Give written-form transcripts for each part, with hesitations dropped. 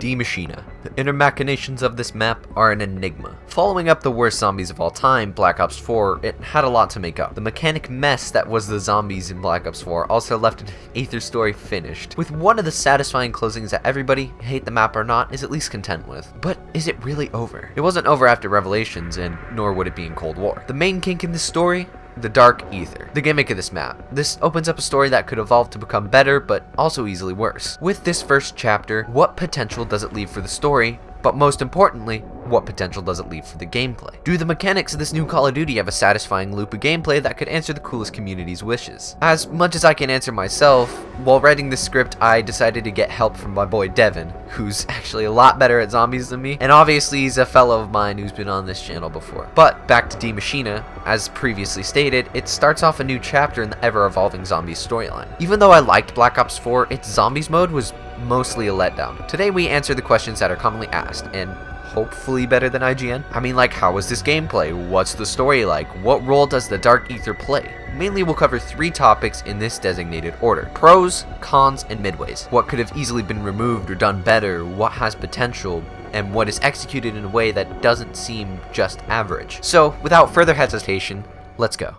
Machina. The inner machinations of this map are an enigma. Following up the worst zombies of all time, Black Ops 4, it had a lot to make up. The mechanic mess that was the zombies in Black Ops 4 also left an Aether story finished, with one of the satisfying closings that everybody, hate the map or not, is at least content with. But is it really over? It wasn't over after Revelations, and nor would it be in Cold War. The main kink in this story? The Dark Aether, the gimmick of this map. This opens up a story that could evolve to become better, but also easily worse. With this first chapter, what potential does it leave for the story? But most importantly, what potential does it leave for the gameplay? Do the mechanics of this new Call of Duty have a satisfying loop of gameplay that could answer the coolest community's wishes? As much as I can answer myself, while writing this script, I decided to get help from my boy Devin, who's actually a lot better at zombies than me, and obviously he's a fellow of mine who's been on this channel before. But back to Machina, as previously stated, it starts off a new chapter in the ever-evolving zombies storyline. Even though I liked Black Ops 4, its zombies mode was mostly a letdown. Today we answer the questions that are commonly asked, and hopefully better than IGN. I mean, like, how is this gameplay? What's the story like? What role does the Dark Aether play? Mainly we'll cover 3 topics in this designated order: pros, cons, and midways. What could have easily been removed or done better, what has potential, and what is executed in a way that doesn't seem just average. So, without further hesitation, let's go.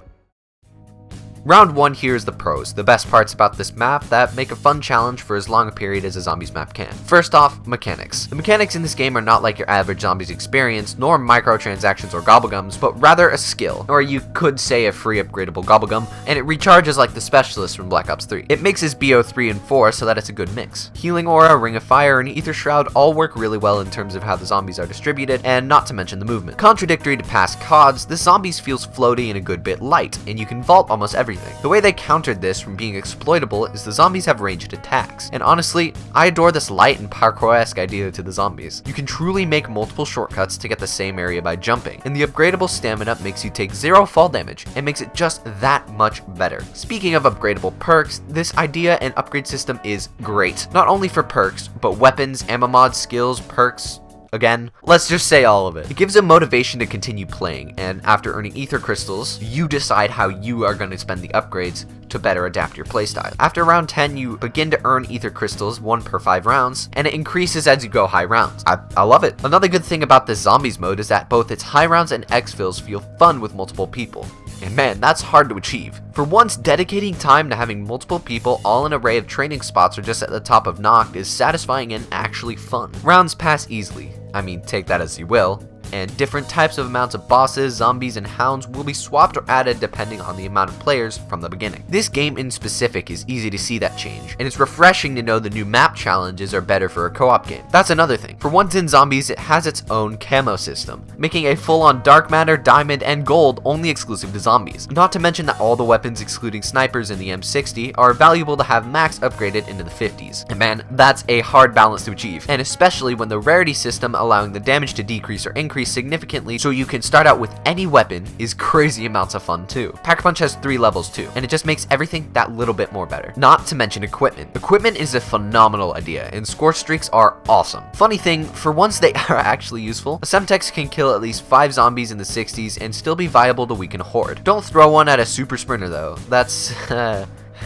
Round 1 here is the pros, the best parts about this map that make a fun challenge for as long a period as a zombies map can. First off, mechanics. The mechanics in this game are not like your average zombies experience, nor microtransactions or gobblegums, but rather a skill, or you could say a free upgradable gobblegum, and it recharges like the specialist from Black Ops 3. It mixes BO3 and 4 so that it's a good mix. Healing Aura, Ring of Fire, and Aether Shroud all work really well in terms of how the zombies are distributed, and not to mention the movement. Contradictory to past CODs, the zombies feels floaty and a good bit light, and you can vault almost everything. The way they countered this from being exploitable is the zombies have ranged attacks, and honestly, I adore this light and parkour-esque idea to the zombies. You can truly make multiple shortcuts to get the same area by jumping, and the upgradable stamina makes you take 0 fall damage, and makes it just that much better. Speaking of upgradable perks, this idea and upgrade system is great, not only for perks, but weapons, ammo mods, skills, perks. Again, let's just say all of it. It gives a motivation to continue playing, and after earning Aether crystals, you decide how you are going to spend the upgrades to better adapt your playstyle. After round 10, you begin to earn Aether crystals, 1 per 5 rounds, and it increases as you go high rounds. I love it. Another good thing about this zombies mode is that both its high rounds and exfils feel fun with multiple people. And man, that's hard to achieve. For once, dedicating time to having multiple people all an array of training spots or just at the top of Noct is satisfying and actually fun. Rounds pass easily. I mean, take that as you will. And different types of amounts of bosses, zombies, and hounds will be swapped or added depending on the amount of players from the beginning. This game in specific is easy to see that change, and it's refreshing to know the new map challenges are better for a co-op game. That's another thing. For once in zombies, it has its own camo system, making a full-on dark matter, diamond, and gold only exclusive to zombies. Not to mention that all the weapons excluding snipers in the M60 are valuable to have max upgraded into the 50s. And man, that's a hard balance to achieve, and especially when the rarity system allowing the damage to decrease or increase significantly so you can start out with any weapon is crazy amounts of fun too. Pack-a-Punch has 3 levels too, and it just makes everything that little bit more better. Not to mention equipment. Equipment is a phenomenal idea, and score streaks are awesome. Funny thing, for once they are actually useful, a Semtex can kill at least 5 zombies in the 60s and still be viable to weaken a horde. Don't throw one at a super sprinter though. That's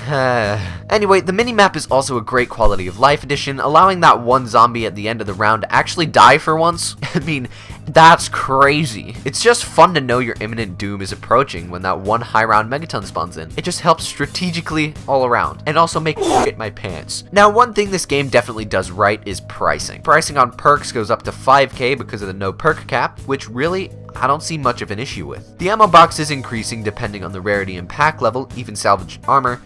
Anyway, the minimap is also a great quality of life addition, allowing that one zombie at the end of the round to actually die for once. I mean, that's crazy. It's just fun to know your imminent doom is approaching when that one high round megaton spawns in. It just helps strategically all around, and also make me shit my pants. Now, one thing this game definitely does right is pricing. Pricing on perks goes up to 5k because of the no perk cap, which really, I don't see much of an issue with. The ammo box is increasing depending on the rarity and pack level, even salvaged armor.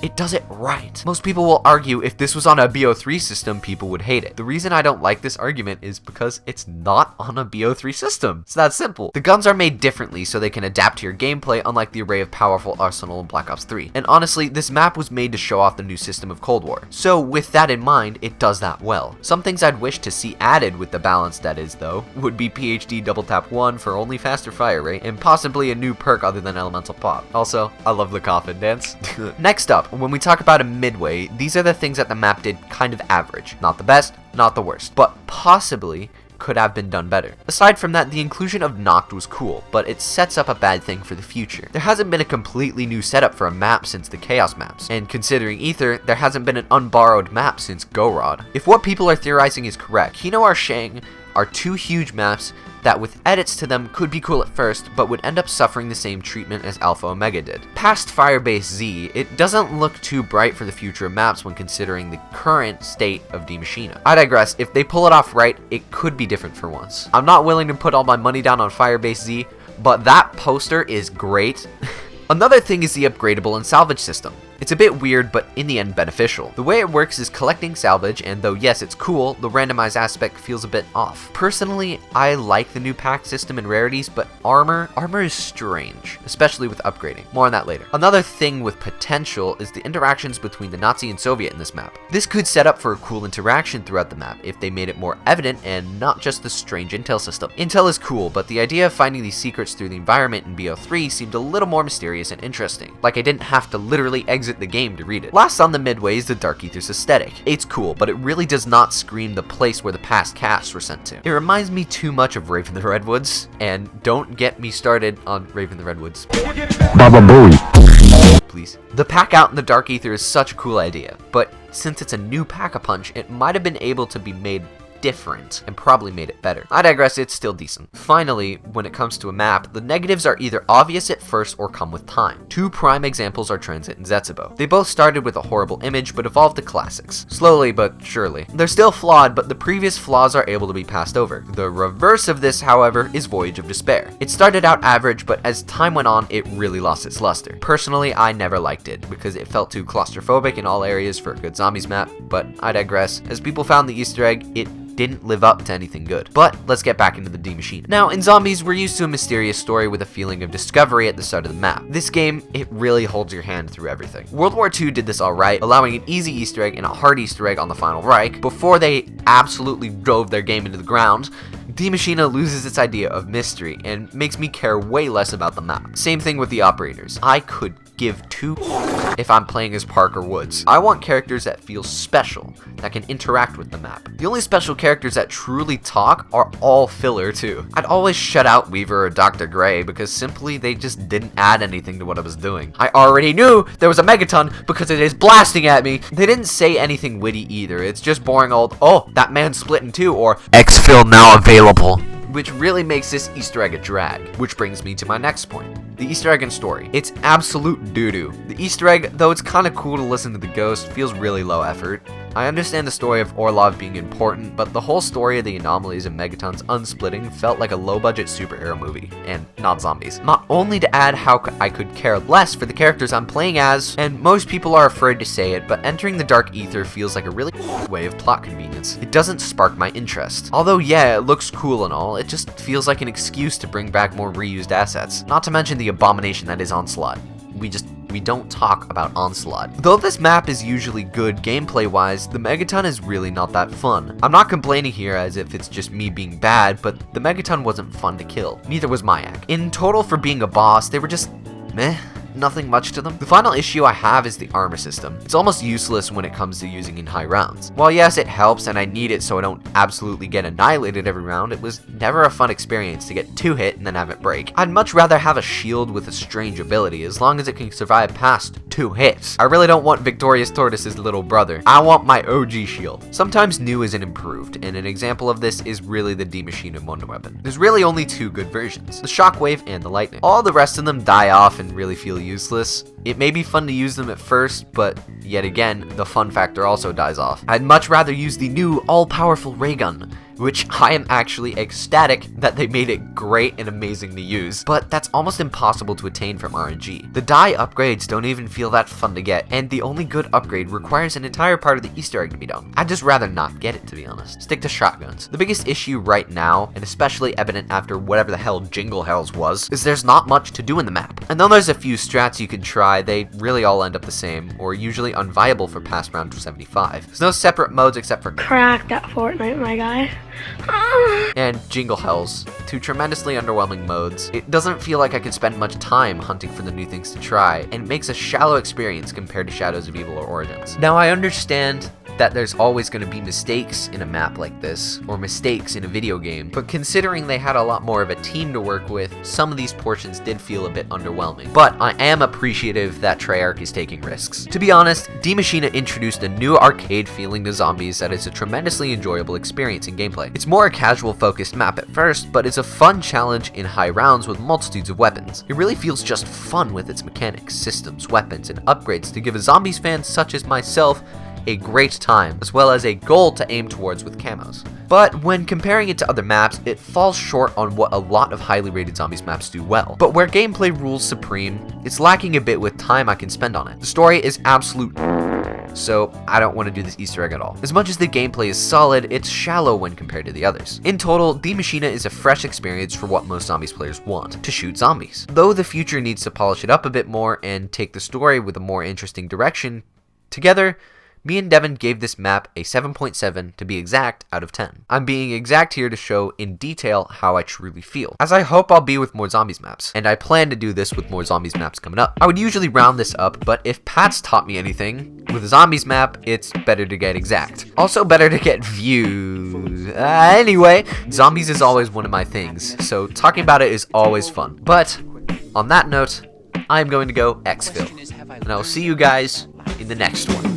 It does it right. Most people will argue if this was on a BO3 system, people would hate it. The reason I don't like this argument is because it's not on a BO3 system. It's that simple. The guns are made differently so they can adapt to your gameplay, unlike the array of powerful arsenal in Black Ops 3. And honestly, this map was made to show off the new system of Cold War. So with that in mind, it does that well. Some things I'd wish to see added with the balance that is though, would be PhD double tap 1 for only faster fire rate, and possibly a new perk other than elemental pop. Also, I love the coffin dance. Next up, when we talk about a midway, these are the things that the map did kind of average. Not the best, not the worst, but possibly could have been done better. Aside from that, the inclusion of Noct was cool, but it sets up a bad thing for the future. There hasn't been a completely new setup for a map since the Chaos maps, and considering Aether, there hasn't been an unborrowed map since Gorod. If what people are theorizing is correct, Kino or Shang are two huge maps that with edits to them could be cool at first, but would end up suffering the same treatment as Alpha Omega did. Past Firebase Z, it doesn't look too bright for the future of maps when considering the current state of D Machina. I digress, if they pull it off right, it could be different for once. I'm not willing to put all my money down on Firebase Z, but that poster is great. Another thing is the upgradable and salvage system. It's a bit weird, but in the end beneficial. The way it works is collecting salvage, and though yes, it's cool, the randomized aspect feels a bit off. Personally, I like the new pack system and rarities, but armor is strange, especially with upgrading. More on that later. Another thing with potential is the interactions between the Nazi and Soviet in this map. This could set up for a cool interaction throughout the map if they made it more evident and not just the strange intel system. Intel is cool, but the idea of finding these secrets through the environment in BO3 seemed a little more mysterious and interesting. Like I didn't have to literally exit the game to read it. Last on the midway is the Dark Aether's aesthetic. It's cool, but it really does not scream the place where the past casts were sent to. It reminds me too much of Raven the Redwoods, and don't get me started on Raven the Redwoods. Baba Booey. Please. The pack out in the Dark Aether is such a cool idea, but since it's a new pack-a-punch, it might have been able to be made different and probably made it better. I digress, it's still decent. Finally, when it comes to a map, the negatives are either obvious at first or come with time. Two prime examples are Transit and Zetsubo. They both started with a horrible image but evolved to classics. Slowly but surely. They're still flawed, but the previous flaws are able to be passed over. The reverse of this, however, is Voyage of Despair. It started out average, but as time went on, it really lost its luster. Personally, I never liked it because it felt too claustrophobic in all areas for a good zombies map, but I digress. As people found the Easter egg, it didn't live up to anything good. But let's get back into the D Machine. Now, in Zombies, we're used to a mysterious story with a feeling of discovery at the start of the map. This game, it really holds your hand through everything. World War II did this alright, allowing an easy Easter egg and a hard Easter egg on the final Reich, before they absolutely drove their game into the ground. D Machina loses its idea of mystery and makes me care way less about the map. Same thing with the operators. I could give two if I'm playing as Parker Woods. I want characters that feel special, that can interact with the map. The only special characters that truly talk are all filler too. I'd always shut out Weaver or Dr. Gray because simply they just didn't add anything to what I was doing. I already knew there was a megaton because it is blasting at me. They didn't say anything witty either. It's just boring old, oh, that man split in two, or exfil now available, which really makes this Easter egg a drag. Which brings me to my next point. The Easter egg and story. It's absolute doo-doo. The Easter egg, though it's kinda cool to listen to the ghost, feels really low effort. I understand the story of Orlov being important, but the whole story of the anomalies and megatons unsplitting felt like a low-budget superhero movie, and not zombies. Not only to add how I could care less for the characters I'm playing as, and most people are afraid to say it, but entering the Dark Aether feels like a really way of plot convenience. It doesn't spark my interest. Although yeah, it looks cool and all, it just feels like an excuse to bring back more reused assets. Not to mention the abomination that is Onslaught. We don't talk about Onslaught. Though this map is usually good gameplay-wise, the Megaton is really not that fun. I'm not complaining here as if it's just me being bad, but the Megaton wasn't fun to kill. Neither was Mayak. In total, for being a boss, they were just meh. Nothing much to them. The final issue I have is the armor system. It's almost useless when it comes to using in high rounds. While yes, it helps and I need it so I don't absolutely get annihilated every round, it was never a fun experience to get 2 hit and then have it break. I'd much rather have a shield with a strange ability as long as it can survive past 2 hits. I really don't want Victorious Tortoise's little brother. I want my OG shield. Sometimes new isn't improved, and an example of this is really the D Machina Wonder Weapon. There's really only 2 good versions, the Shockwave and the Lightning. All the rest of them die off and really feel useless. It may be fun to use them at first, but yet again, the fun factor also dies off. I'd much rather use the new all-powerful ray gun, which I am actually ecstatic that they made it great and amazing to use, but that's almost impossible to attain from RNG. The die upgrades don't even feel that fun to get, and the only good upgrade requires an entire part of the Easter egg to be done. I'd just rather not get it, to be honest. Stick to shotguns. The biggest issue right now, and especially evident after whatever the hell Jingle Hells was, is there's not much to do in the map. And though there's a few strats you can try, they really all end up the same, or usually unviable for past round 75. There's no separate modes except for crack that Fortnite, my guy. And Jingle Hells, 2 tremendously underwhelming modes. It doesn't feel like I could spend much time hunting for the new things to try, and it makes a shallow experience compared to Shadows of Evil or Origins. Now I understand that there's always going to be mistakes in a map like this, or mistakes in a video game, but considering they had a lot more of a team to work with, some of these portions did feel a bit underwhelming. But I am appreciative that Treyarch is taking risks. To be honest, Die Maschine introduced a new arcade feeling to zombies that is a tremendously enjoyable experience in gameplay. It's more a casual focused map at first, but it's a fun challenge in high rounds with multitudes of weapons. It really feels just fun with its mechanics, systems, weapons, and upgrades to give a zombies fan such as myself a great time, as well as a goal to aim towards with camos. But when comparing it to other maps, it falls short on what a lot of highly rated zombies maps do well. But where gameplay rules supreme, it's lacking a bit with time I can spend on it. The story is absolute, so I don't want to do this Easter egg at all. As much as the gameplay is solid, it's shallow when compared to the others. In total, Die Maschine is a fresh experience for what most zombies players want, to shoot zombies. Though the future needs to polish it up a bit more and take the story with a more interesting direction, together, me and Devin gave this map a 7.7 to be exact out of 10. I'm being exact here to show in detail how I truly feel, as I hope I'll be with more zombies maps, and I plan to do this with more zombies maps coming up. I would usually round this up, but if Pat's taught me anything, with a zombies map, it's better to get exact. Also better to get views. Anyway, zombies is always one of my things, so talking about it is always fun. But on that note, I'm going to go exfil, and I will see you guys in the next one.